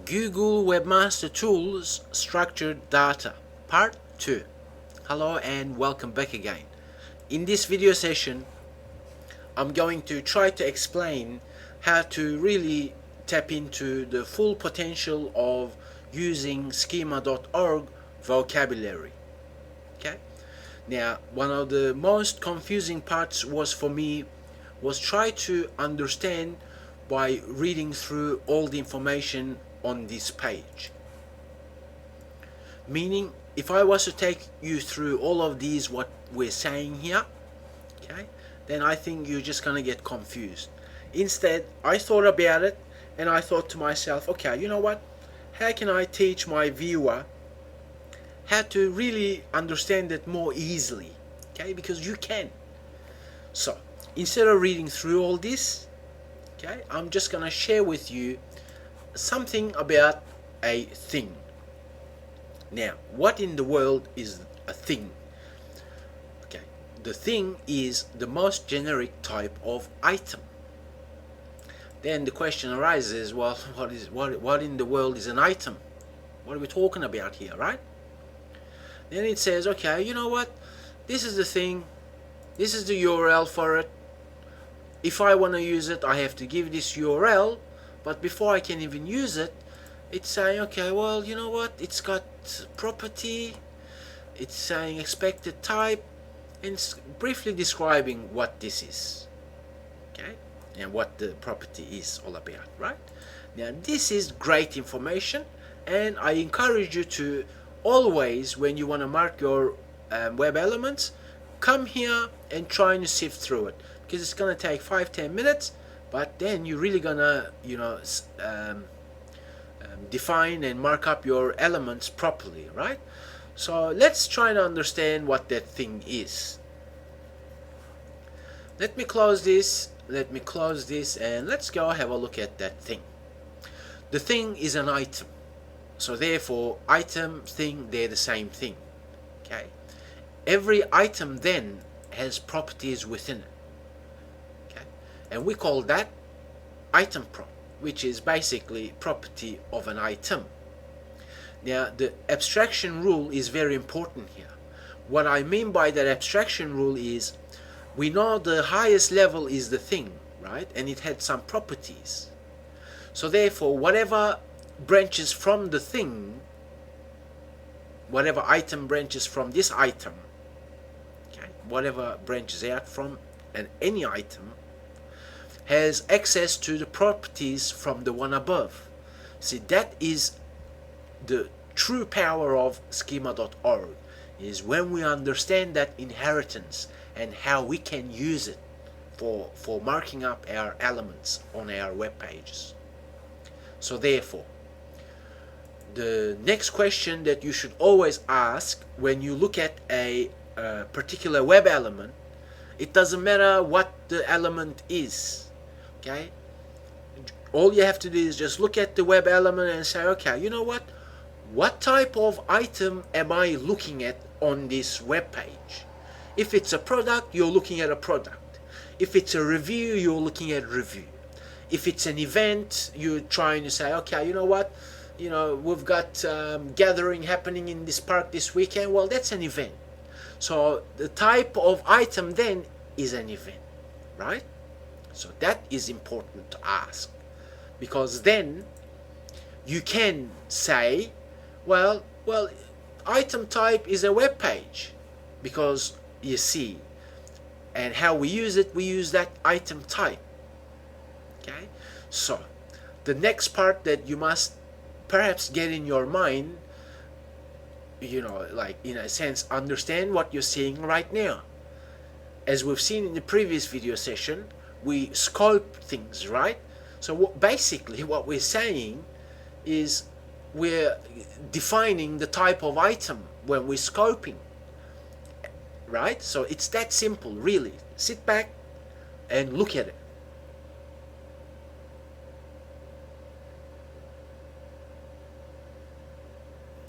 Google Webmaster Tools Structured Data Part 2. Hello and welcome back again. In this video session I'm going to try to explain how to really tap into the full potential of using schema.org vocabulary. Okay? Now, one of the most confusing parts was for me was try to understand by reading through all the information on this page. Meaning, if I was to take you through all of these what we're saying here, okay, then I think you're just gonna get confused. Instead, I thought about it and I thought to myself, okay, you know what? How can I teach my viewer how to really understand it more easily? Okay, because you can. So, instead of reading through all this, okay, I'm just gonna share with you something about a thing. Now, what in the world is a thing? Okay, the thing is the most generic type of item. Then the question arises, well, what in the world is an item? What are we talking about here, right? Then it says, okay, you know what? This is the thing. This is the URL for it. If I want to use it, I have to give this URL, but before I can even use it, it's saying, okay, well, you know what? It's got property, it's saying expected type, and it's briefly describing what this is, okay, and what the property is all about, right? Now, this is great information, and I encourage you to always, when you want to mark your web elements, come here and try and sift through it, because it's going to take 5-10 minutes, but then you're really gonna, define and mark up your elements properly, right? So let's try to understand what that thing is. Let me close this, and let's go have a look at that thing. The thing is an item, so therefore item, thing, they're the same thing. Okay, every item then has properties within it. Okay, and we call that item prop, which is basically property of an item. Now, the abstraction rule is very important here. What I mean by that abstraction rule is, we know the highest level is the thing, right? And it had some properties. So therefore, whatever branches from the thing, whatever item branches from this item, okay, whatever branches out from any item, has access to the properties from the one above. See, that is the true power of schema.org, is when we understand that inheritance and how we can use it for marking up our elements on our web pages. So therefore, the next question that you should always ask when you look at a particular web element, it doesn't matter what the element is. Okay, all you have to do is just look at the web element and say, okay, you know what type of item am I looking at on this web page? If it's a product, you're looking at a product. If it's a review, you're looking at review. If it's an event, you're trying to say, okay, you know what, we've got gathering happening in this park this weekend. Well, that's an event. So the type of item then is an event, right? So that is important to ask, because then you can say, well, item type is a web page, because you see, and how we use it, we use that item type. Okay, so the next part that you must perhaps get in your mind, like in a sense, understand what you're seeing right now. As we've seen in the previous video session, we scope things, right? So basically what we're saying is we're defining the type of item when we're scoping, right? So it's that simple, really. Sit back and look at it.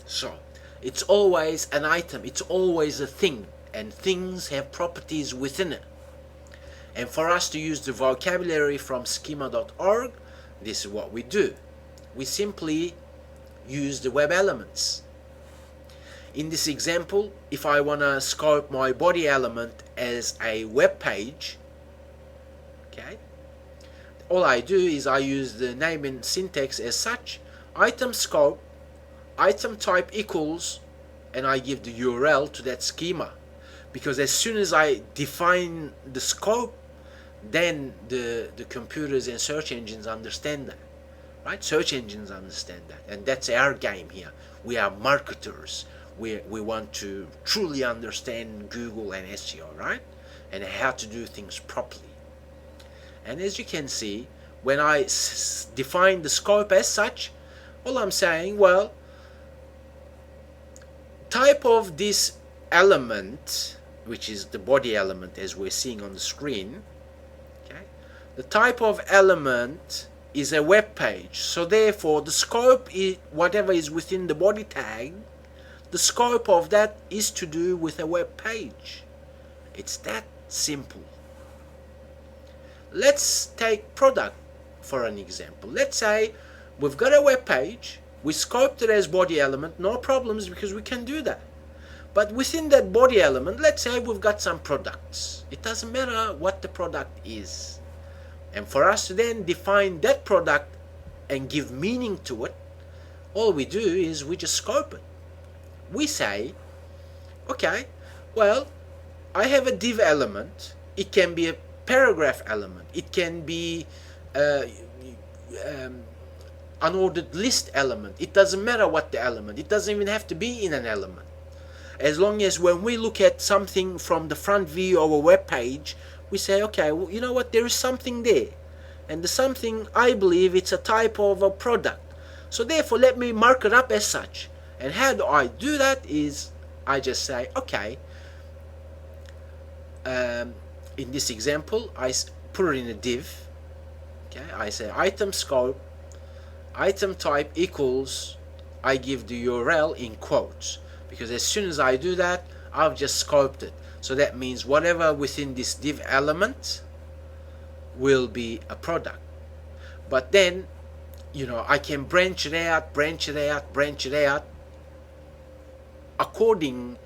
So it's always an item, it's always a thing, and things have properties within it. And for us to use the vocabulary from schema.org, this is what we do. We simply use the web elements. In this example, if I want to scope my body element as a web page, okay, all I do is I use the naming syntax as such, item scope, item type equals, and I give the URL to that schema. Because as soon as I define the scope, then the computers and search engines understand that, right? Search engines understand that, and that's our game here. We are marketers. We want to truly understand Google and SEO, right? And how to do things properly. And as you can see, when I define the scope as such, all I'm saying, well, type of this element, which is the body element as we're seeing on the screen, okay, the type of element is a web page. So therefore the scope is whatever is within the body tag. The scope of that is to do with a web page. It's that simple. Let's take product for an example. Let's say we've got a web page, we scoped it as body element, no problems because we can do that. But within that body element, let's say we've got some products. It doesn't matter what the product is. And for us to then define that product and give meaning to it, all we do is we just scope it. We say, okay, well, I have a div element. It can be a paragraph element. It can be unordered list element. It doesn't matter what the element. It doesn't even have to be in an element. As long as when we look at something from the front view of a web page, we say, okay, well, you know what, there is something there. And the something, I believe it's a type of a product. So therefore, let me mark it up as such. And how do I do that is, I just say, okay, in this example, I put it in a div. Okay, I say item scope, item type equals, I give the URL in quotes. Because as soon as I do that, I've just scoped it. So that means whatever within this div element will be a product. But then, you know, I can branch it out, branch it out, branch it out according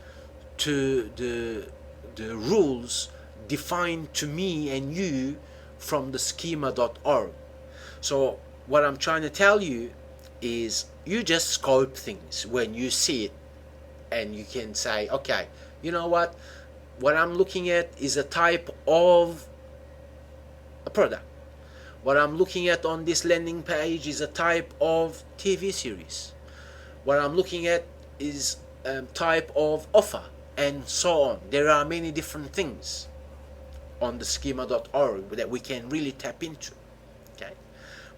to the rules defined to me and you from the schema.org. So what I'm trying to tell you is you just scope things when you see it, and you can say, okay, you know what I'm looking at is a type of a product. What I'm looking at on this landing page is a type of TV series. What I'm looking at is type of offer, and so on. There are many different things on the schema.org that we can really tap into. Okay,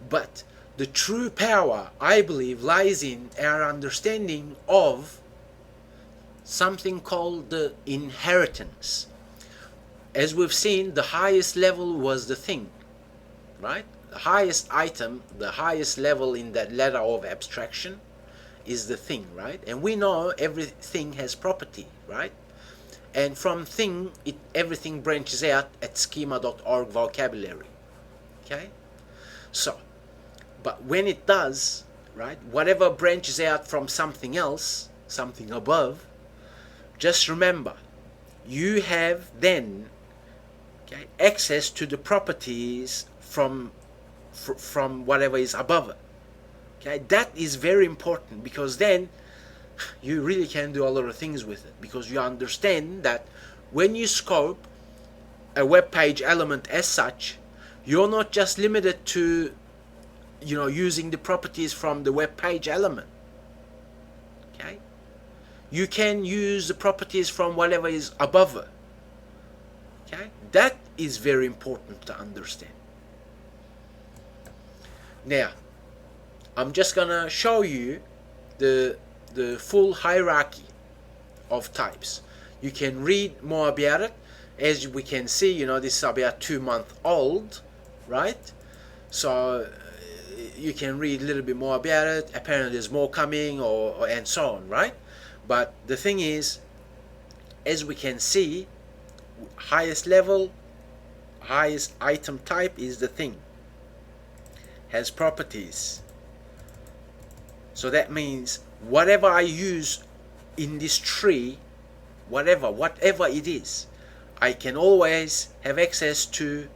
but the true power, I believe, lies in our understanding of something called the inheritance. As we've seen, the highest level was the thing, right? The highest item, the highest level in that ladder of abstraction is the thing, right? And we know everything has property, right? And from thing, everything branches out at schema.org vocabulary. Okay? So, but when it does, right, whatever branches out from something else, something above, just remember, you have then, okay, access to the properties from whatever is above it. Okay, that is very important, because then you really can do a lot of things with it, because you understand that when you scope a web page element as such, you're not just limited to, you know, using the properties from the web page element. Okay, you can use the properties from whatever is above it. Okay, that is very important to understand. Now, I'm just gonna show you the full hierarchy of types. You can read more about it. As we can see, you know, this is about 2 months old, right? So you can read a little bit more about it. Apparently there's more coming, or and so on, right? But the thing is, as we can see, highest level, highest item type is the thing. Has properties. So that means whatever I use in this tree, whatever it is, I can always have access to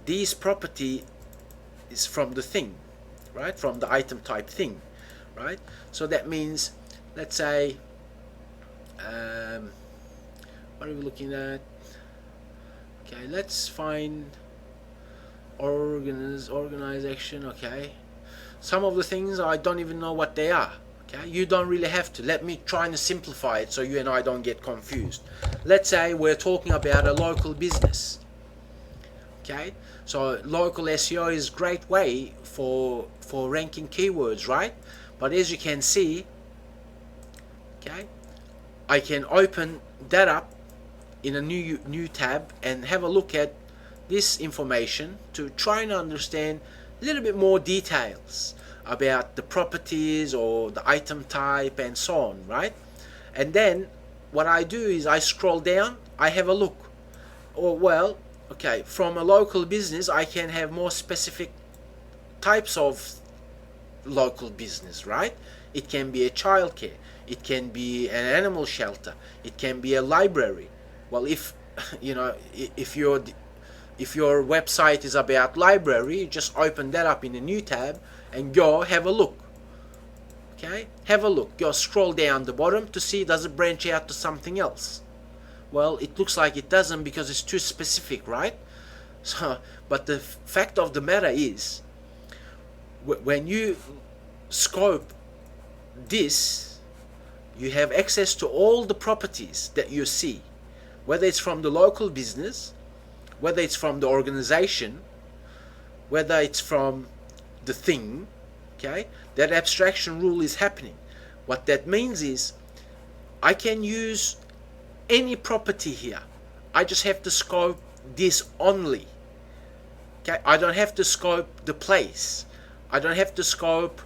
these property is from the thing, right? From the item type thing, right? So that means, let's say, what are we looking at? Okay, let's find organization. Okay, some of the things I don't even know what they are. Okay, you don't really have to. Let me try and simplify it so you and I don't get confused. Let's say we're talking about a local business. Okay, so local SEO is a great way for ranking keywords, right? But as you can see, okay, I can open that up in a new tab and have a look at this information to try and understand a little bit more details about the properties or the item type and so on, right? And then what I do is I scroll down, I have a look. Or well, okay, from a local business I can have more specific types of local business, right? It can be a childcare, it can be an animal shelter, it can be a library. Well, if you know, if your website is about library, you just open that up in a new tab and go have a look. Okay, have a look. Go scroll down the bottom to see does it branch out to something else. Well, it looks like it doesn't because it's too specific, right? So, but the fact of the matter is, when you scope this, you have access to all the properties that you see, whether it's from the local business, whether it's from the organization, whether it's from the thing. Okay, that abstraction rule is happening. What that means is I can use any property here. I just have to scope this only. Okay, I don't have to scope the place. I don't have to scope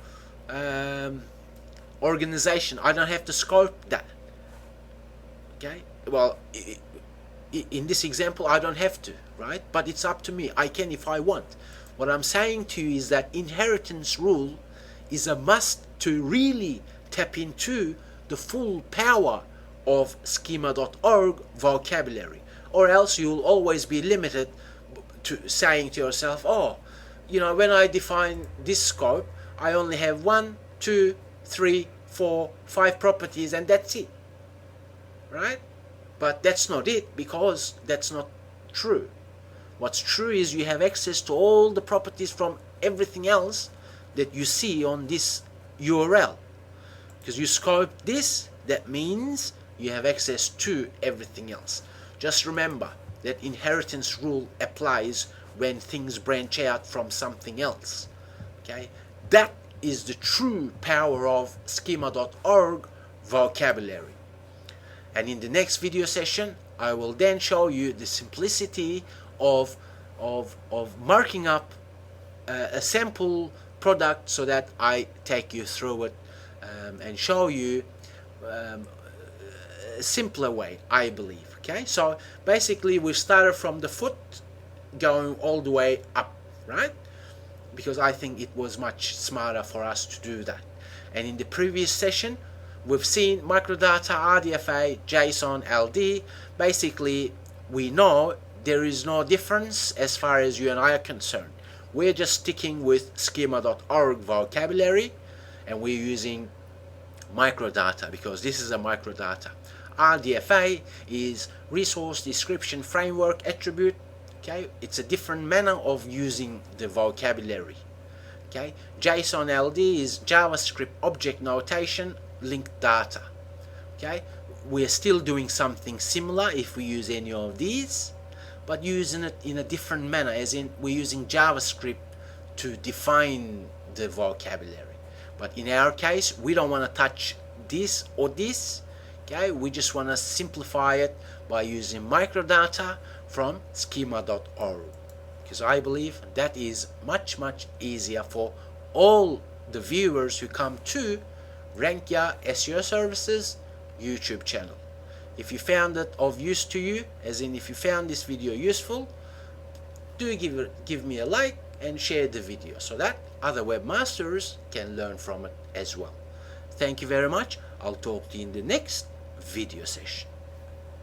organization. I don't have to scope that. Okay, well, in this example I don't have to, right? But it's up to me. I can if I want. What I'm saying to you is that inheritance rule is a must to really tap into the full power of schema.org vocabulary, or else you'll always be limited to saying to yourself, oh, you know, when I define this scope I only have 1, 2, 3, 4, 5 properties and that's it, right? But that's not it, because that's not true. What's true is you have access to all the properties from everything else that you see on this URL. Because you scope this, that means you have access to everything else. Just remember that inheritance rule applies when things branch out from something else. Okay? That is the true power of schema.org vocabulary. And in the next video session, I will then show you the simplicity of marking up a sample product so that I take you through it and show you a simpler way, I believe. Okay, so basically we started from the foot going all the way up, right? Because I think it was much smarter for us to do that. And in the previous session we've seen microdata, RDFA, JSON-LD. Basically we know there is no difference as far as you and I are concerned. We're just sticking with schema.org vocabulary and we're using microdata because this is a microdata. RDFA is resource description framework attribute. Okay, it's a different manner of using the vocabulary. Okay, JSON-LD is JavaScript object notation linked data. Okay, we're still doing something similar if we use any of these, but using it in a different manner, as in we're using JavaScript to define the vocabulary. But in our case, we don't want to touch this or this. Okay, we just want to simplify it by using microdata from schema.org, because I believe that is much easier for all the viewers who come to Rank Your SEO Services YouTube channel. If you found it of use to you, as in if you found this video useful, do give me a like and share the video so that other webmasters can learn from it as well. Thank you very much. I'll talk to you in the next video session.